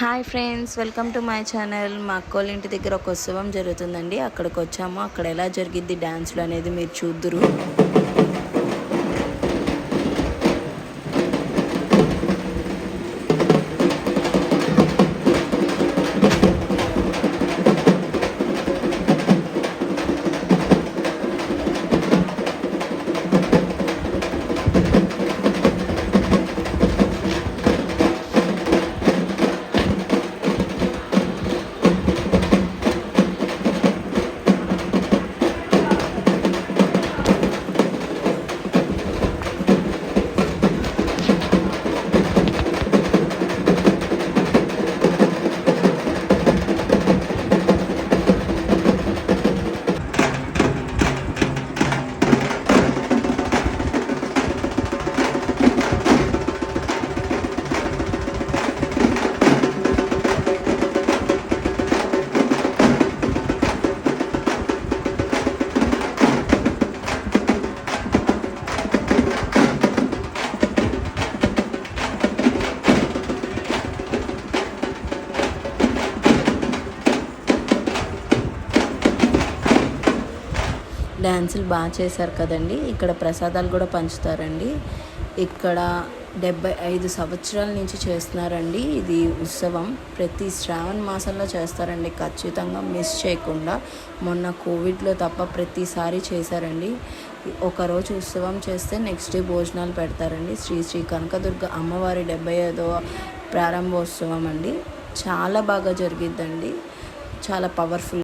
Hi friends, welcome to my channel. మా అక్కోళ్ళ ఇంటి దగ్గర ఒక ఉత్సవం జరుగుతుందండి. అక్కడికి వచ్చాము. అక్కడ ఎలా జరిగిద్ది డ్యాన్స్లు అనేది మీరు చూద్దురు. డ్యాన్సులు బాగా చేశారు కదండి. ఇక్కడ ప్రసాదాలు కూడా పంచుతారండి. ఇక్కడ 75 సంవత్సరాల నుంచి చేస్తున్నారండి. ఇది ఉత్సవం ప్రతి శ్రావణ మాసంలో చేస్తారండి, ఖచ్చితంగా మిస్ చేయకుండా. మొన్న కోవిడ్లో తప్ప ప్రతిసారి చేశారండి. ఒకరోజు ఉత్సవం చేస్తే నెక్స్ట్ డే భోజనాలు పెడతారండి. శ్రీ శ్రీ కనకదుర్గ అమ్మవారి 75వ ప్రారంభోత్సవం అండి. చాలా బాగా జరిగిద్దండి, చాలా పవర్ఫుల్.